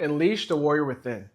Unleash the warrior within.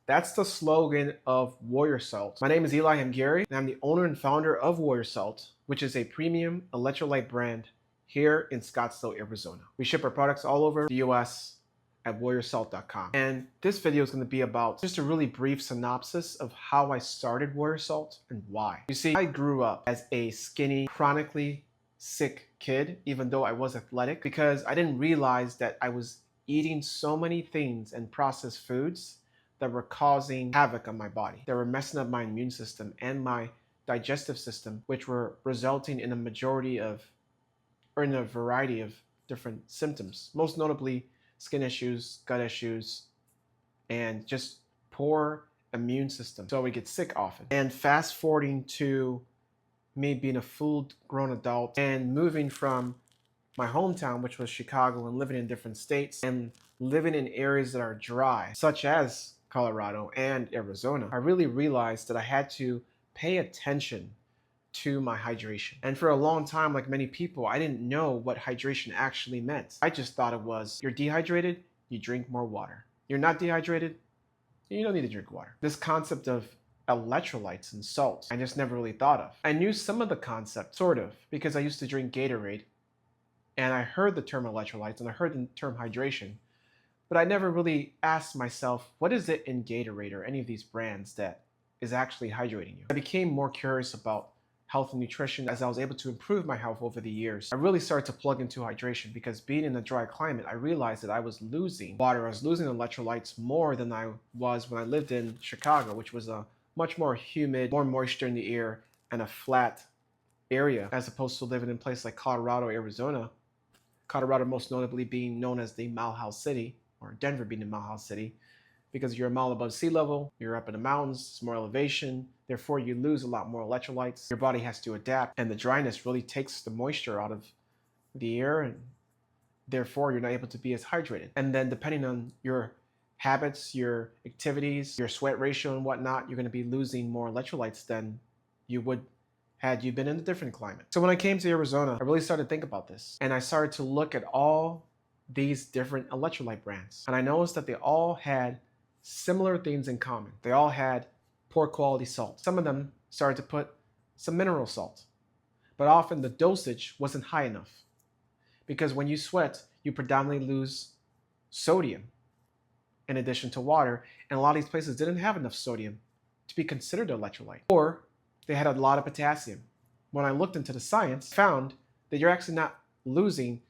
That's the slogan of Warrior Salt. My name is Eli Hamgary, and I'm the owner and founder of Warrior Salt, which is a premium electrolyte brand here in Scottsdale, Arizona. We ship our products all over the US at warriorsalt.com. And this video is going to be about just a really brief synopsis of how I started Warrior Salt and why. You see, I grew up as a skinny, chronically sick kid, even though I was athletic, because I didn't realize that I was eating so many things and processed foods that were causing havoc on my body. They were messing up my immune system and my digestive system, which were resulting in a variety of different symptoms, most notably skin issues, gut issues, and just poor immune system. So we get sick often. And fast forwarding to me being a full-grown adult and moving from my hometown, which was Chicago, and living in different states and living in areas that are dry, such as Colorado and Arizona, I really realized that I had to pay attention to my hydration. And for a long time, like many people, I didn't know what hydration actually meant. I just thought it was, you're dehydrated, you drink more water. You're not dehydrated, you don't need to drink water. This concept of electrolytes and salts, I just never really thought of. I knew some of the concept, sort of, because I used to drink Gatorade, and I heard the term electrolytes and I heard the term hydration, but I never really asked myself, what is it in Gatorade or any of these brands that is actually hydrating you? I became more curious about health and nutrition as I was able to improve my health over the years. I really started to plug into hydration because being in a dry climate, I realized that I was losing water. I was losing electrolytes more than I was when I lived in Chicago, which was a much more humid, more moisture in the air, and a flat area, as opposed to living in a place like Colorado, Arizona. Colorado most notably being known as the Mile High City, or Denver being the Mile High City, because you're a mile above sea level, you're up in the mountains, it's more elevation, therefore you lose a lot more electrolytes. Your body has to adapt, and the dryness really takes the moisture out of the air, and therefore you're not able to be as hydrated. And then depending on your habits, your activities, your sweat ratio and whatnot, you're going to be losing more electrolytes than you would had you been in a different climate. So when I came to Arizona, I really started to think about this, and I started to look at all these different electrolyte brands, and I noticed that they all had similar things in common. They all had poor quality salt. Some of them started to put some mineral salt, but often the dosage wasn't high enough, because when you sweat, you predominantly lose sodium in addition to water, and a lot of these places didn't have enough sodium to be considered an electrolyte. Or they had a lot of potassium. When I looked into the science, I found that you're actually not losing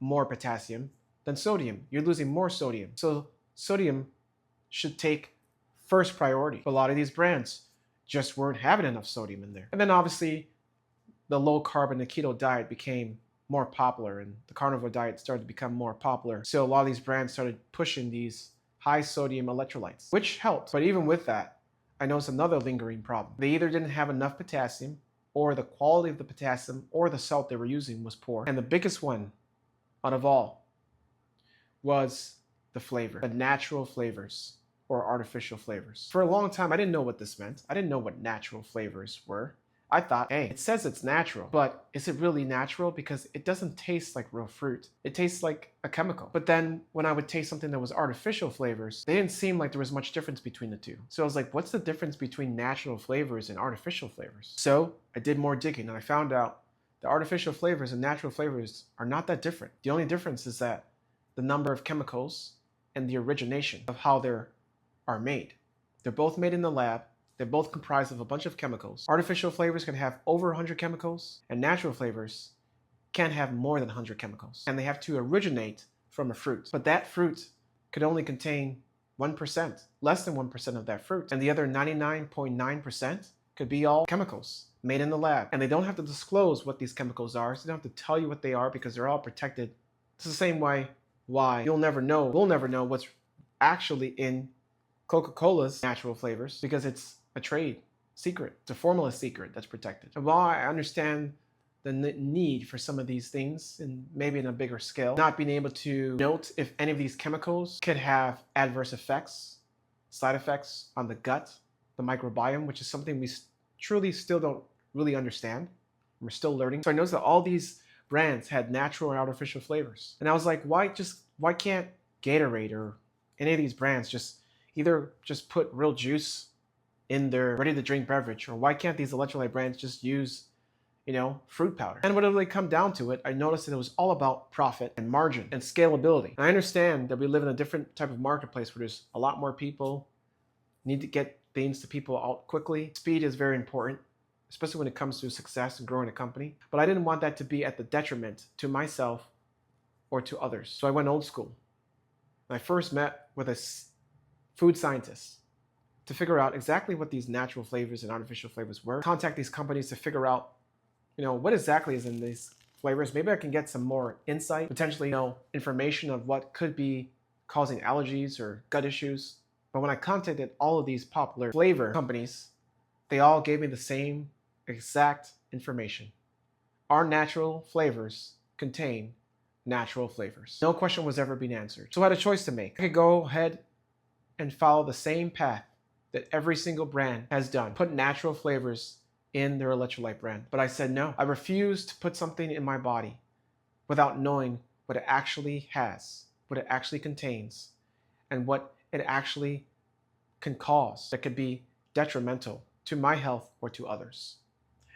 more potassium than sodium. You're losing more sodium. So sodium should take first priority. But a lot of these brands just weren't having enough sodium in there. And then obviously the low carb and the keto diet became more popular, and the carnivore diet started to become more popular. So a lot of these brands started pushing these high sodium electrolytes, which helped. But even with that, I noticed another lingering problem. They either didn't have enough potassium, or the quality of the potassium or the salt they were using was poor. And the biggest one out of all was the flavor, the natural flavors or artificial flavors. For a long time, I didn't know what this meant. I didn't know what natural flavors were. I thought, hey, it says it's natural, but is it really natural? Because it doesn't taste like real fruit. It tastes like a chemical. But then when I would taste something that was artificial flavors, they didn't seem like there was much difference between the two. So I was like, what's the difference between natural flavors and artificial flavors? So I did more digging, and I found out the artificial flavors and natural flavors are not that different. The only difference is that the number of chemicals and the origination of how they are made. They're both made in the lab. They're both comprised of a bunch of chemicals. Artificial flavors can have over 100 chemicals, and natural flavors can have more than 100 chemicals. And they have to originate from a fruit. But that fruit could only contain 1%, less than 1% of that fruit. And the other 99.9% could be all chemicals made in the lab. And they don't have to disclose what these chemicals are, so they don't have to tell you what they are, because they're all protected. It's the same way why we'll never know what's actually in Coca-Cola's natural flavors, because it's a trade secret. It's a formula secret that's protected. And while I understand the need for some of these things, and maybe in a bigger scale, not being able to note if any of these chemicals could have adverse effects, side effects on the gut, the microbiome, which is something we truly still don't really understand. We're still learning. So I noticed that all these brands had natural and artificial flavors. And I was like, why can't Gatorade or any of these brands just either just put real juice in their ready to drink beverage, or why can't these electrolyte brands just use, fruit powder? And when it really come down to it, I noticed that it was all about profit and margin and scalability. And I understand that we live in a different type of marketplace where there's a lot more people, need to get things to people out quickly. Speed is very important, especially when it comes to success and growing a company. But I didn't want that to be at the detriment to myself or to others. So I went old school. I first met with a food scientist to figure out exactly what these natural flavors and artificial flavors were. Contact these companies to figure out, what exactly is in these flavors. Maybe I can get some more insight, potentially, information of what could be causing allergies or gut issues. But when I contacted all of these popular flavor companies, they all gave me the same exact information. Our natural flavors contain natural flavors. No question was ever being answered. So I had a choice to make. I could go ahead and follow the same path that every single brand has done, put natural flavors in their electrolyte brand. But I said no. I refused to put something in my body without knowing what it actually has, what it actually contains, and what it actually can cause that could be detrimental to my health or to others.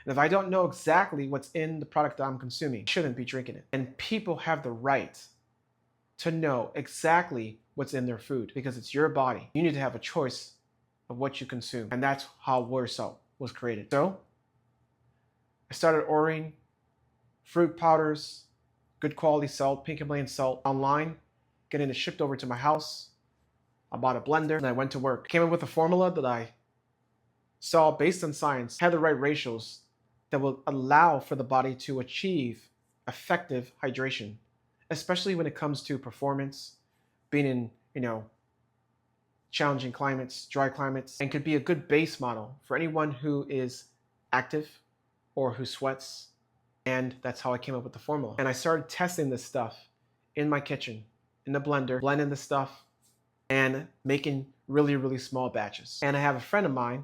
And if I don't know exactly what's in the product that I'm consuming, I shouldn't be drinking it. And people have the right to know exactly what's in their food because it's your body. You need to have a choice of what you consume. And that's how Warrior Salt was created. So I started ordering fruit powders, good quality salt, pink Himalayan salt online, getting it shipped over to my house. I bought a blender and I went to work. Came up with a formula that I saw based on science had the right ratios that will allow for the body to achieve effective hydration, especially when it comes to performance, being in, challenging climates, dry climates, and could be a good base model for anyone who is active or who sweats. And that's how I came up with the formula. And I started testing this stuff in my kitchen, in the blender, blending the stuff and making really, really small batches. And I have a friend of mine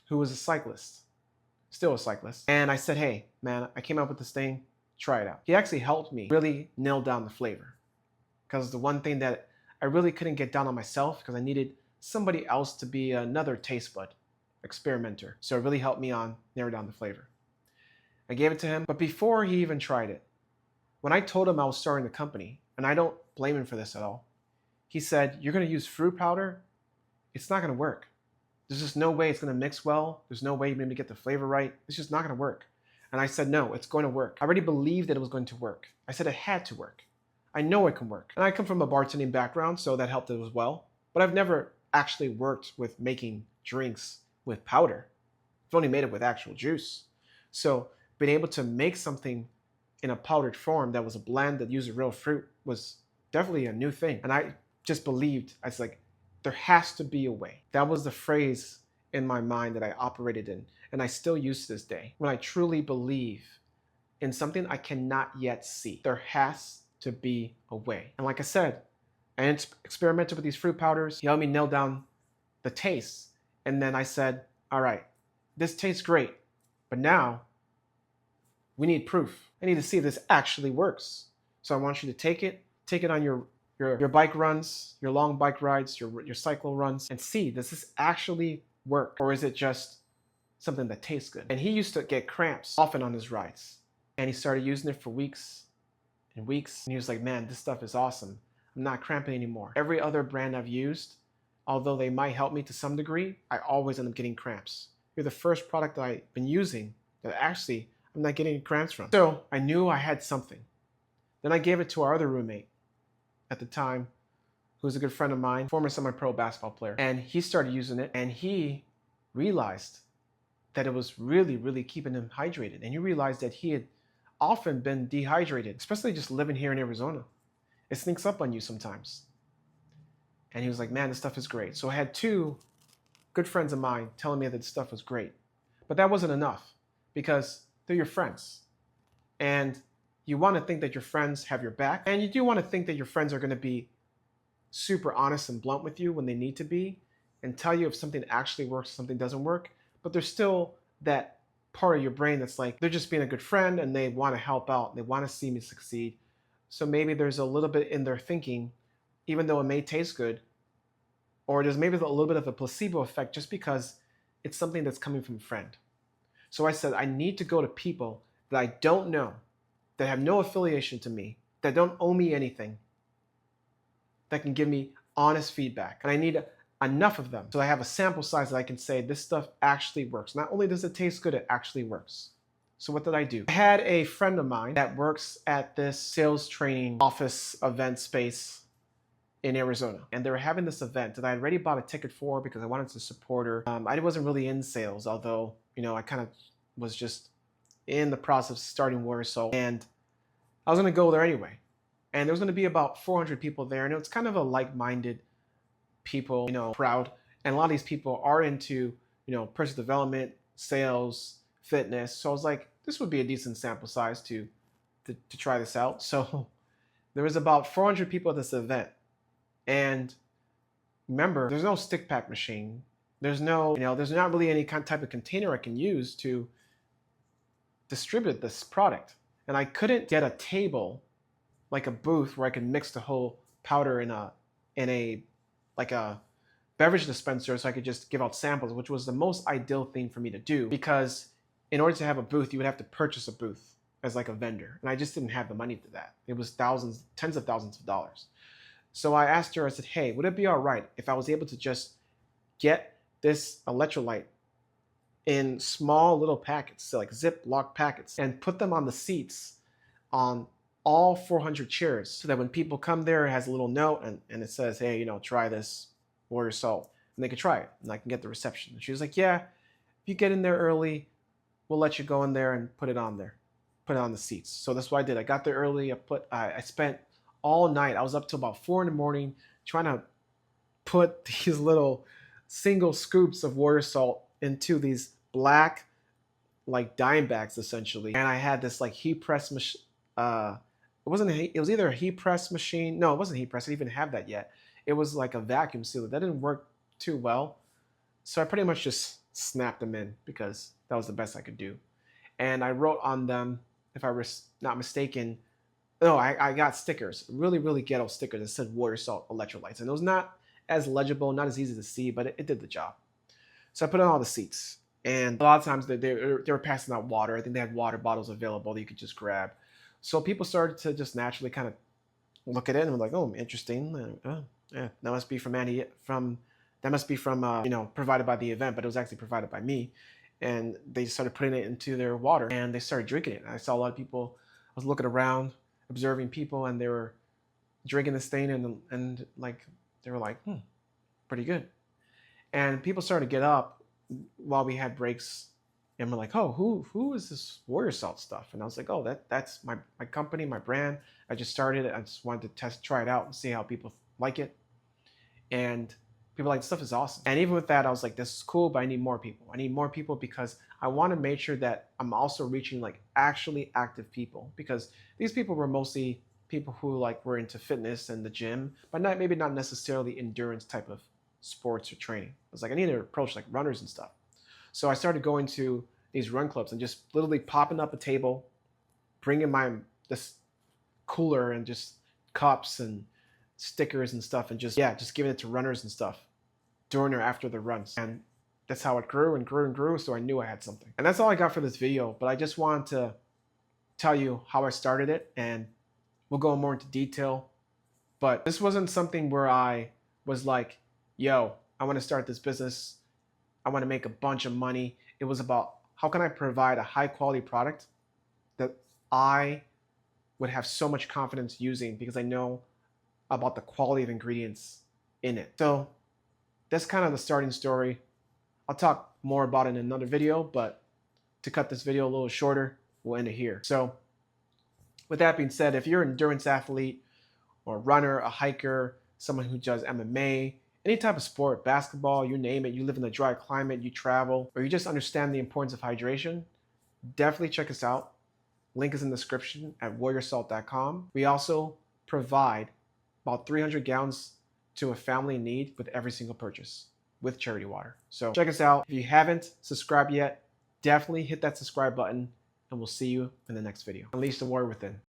who was a cyclist, still a cyclist. And I said, hey, man, I came up with this thing, try it out. He actually helped me really nail down the flavor. Because the one thing that I really couldn't get down on myself because I needed somebody else to be another taste bud experimenter. So it really helped me narrow down the flavor. I gave it to him, but before he even tried it, when I told him I was starting the company, and I don't blame him for this at all, he said, you're going to use fruit powder? It's not going to work. There's just no way it's going to mix well. There's no way you're going to get the flavor right. It's just not going to work. And I said, no, it's going to work. I already believed that it was going to work. I said it had to work. I know it can work. And I come from a bartending background, so that helped as well. But I've never actually worked with making drinks with powder. I've only made it with actual juice. So being able to make something in a powdered form that was a blend that used real fruit was definitely a new thing. And I just believed, I was like, there has to be a way. That was the phrase in my mind that I operated in, and I still use to this day. When I truly believe in something I cannot yet see, there has to be a way. And like I said, I experimented with these fruit powders. He helped me nail down the taste. And then I said, all right, this tastes great, but now we need proof. I need to see if this actually works. So I want you to take it on your bike runs, your long bike rides, your cycle runs, and see, does this actually work? Or is it just something that tastes good? And he used to get cramps often on his rides. And he started using it for weeks and weeks. And he was like, man, this stuff is awesome. I'm not cramping anymore. Every other brand I've used, although they might help me to some degree, I always end up getting cramps. You're the first product that I've been using that actually I'm not getting cramps from. So I knew I had something. Then I gave it to our other roommate at the time, who was a good friend of mine, former semi-pro basketball player. And he started using it, and he realized that it was really, really keeping him hydrated. And he realized that he had often been dehydrated, especially just living here in Arizona. It sneaks up on you sometimes. And he was like, man, this stuff is great. So I had two good friends of mine telling me that this stuff was great. But that wasn't enough, because they're your friends. And you want to think that your friends have your back. And you do want to think that your friends are going to be super honest and blunt with you when they need to be and tell you if something actually works, something doesn't work. But there's still that part of your brain that's like, they're just being a good friend and they want to help out. They want to see me succeed. So maybe there's a little bit in their thinking, even though it may taste good, or there's maybe a little bit of a placebo effect just because it's something that's coming from a friend. So I said, I need to go to people that I don't know, that have no affiliation to me, that don't owe me anything, that can give me honest feedback. And I need enough of them so I have a sample size that I can say this stuff actually works. Not only does it taste good, it actually works. So what did I do? I had a friend of mine that works at this sales training office event space in Arizona. And they were having this event that I had already bought a ticket for because I wanted to support her. I wasn't really in sales, although, I kind of was just in the process of starting Warrior Salt. And I was gonna go there anyway. And there was gonna be about 400 people there. And it was kind of a like-minded people, crowd. And a lot of these people are into, personal development, sales, fitness. So I was like, this would be a decent sample size to try this out. So there was about 400 people at this event. And remember, there's no stick pack machine. There's no, there's not really any type of container I can use to distribute this product. And I couldn't get a table, like a booth where I could mix the whole powder in a beverage dispenser so I could just give out samples, which was the most ideal thing for me to do, because in order to have a booth, you would have to purchase a booth as like a vendor. And I just didn't have the money for that. It was thousands, tens of thousands of dollars. So I asked her, I said, hey, would it be all right if I was able to just get this electrolyte in small little packets, so like Ziploc packets, and put them on the seats on all 400 chairs so that when people come there, it has a little note and it says, hey, try this Warrior Salt. And they could try it and I can get the reception. And she was like, yeah, if you get in there early, we'll let you go in there and put it on there, put it on the seats. So that's what I did. I got there early. I spent all night. I was up till about 4 in the morning trying to put these little single scoops of Warrior Salt into these black, like dime bags essentially. And I had this like heat press machine. It was either a heat press machine. No, it wasn't heat press. I didn't even have that yet. It was like a vacuum sealer. That didn't work too well. So I pretty much just snapped them in because that was the best I could do. And I wrote on them, if I was not mistaken, no, I got stickers, really, really ghetto stickers that said Warrior Salt electrolytes. And it was not as legible, not as easy to see, but it did the job. So I put it on all the seats. And a lot of times they were passing out water. I think they had water bottles available that you could just grab. So people started to just naturally kind of look at it and were like, oh, interesting. Yeah, that must be from provided by the event, but it was actually provided by me. And they started putting it into their water and they started drinking it. And I saw a lot of people, I was looking around, observing people, and they were drinking this thing and like, they were like, pretty good. And people started to get up while we had breaks and we're like, oh, who is this Warrior Salt stuff? And I was like, oh, that's my company, my brand. I just started it. I just wanted to try it out and see how people like it. And people like, this stuff is awesome. And even with that, I was like, this is cool, but I need more people. I need more people because I want to make sure that I'm also reaching like actually active people, because these people were mostly people who like were into fitness and the gym, but maybe not necessarily endurance type of sports or training. I was like, I need to approach like runners and stuff. So I started going to these run clubs and just literally popping up a table, bringing this cooler and just cups and stickers and stuff, and just giving it to runners and stuff during or after the runs. And that's how it grew and grew and grew. So I knew I had something. And that's all I got for this video, but I just wanted to tell you how I started it, and we'll go more into detail. But this wasn't something where I was like, yo, I want to start this business. I want to make a bunch of money. It was about how can I provide a high quality product that I would have so much confidence using because I know about the quality of ingredients in it. So that's kind of the starting story. I'll talk more about it in another video, but to cut this video a little shorter, we'll end it here. So with that being said, if you're an endurance athlete or a runner, a hiker, someone who does MMA, any type of sport, basketball, you name it, you live in a dry climate, you travel, or you just understand the importance of hydration, definitely check us out. Link is in the description at warriorsalt.com. We also provide about 300 gallons to a family in need with every single purchase with charity water. So check us out. If you haven't subscribed yet, definitely hit that subscribe button, and we'll see you in the next video. Unleash the warrior within.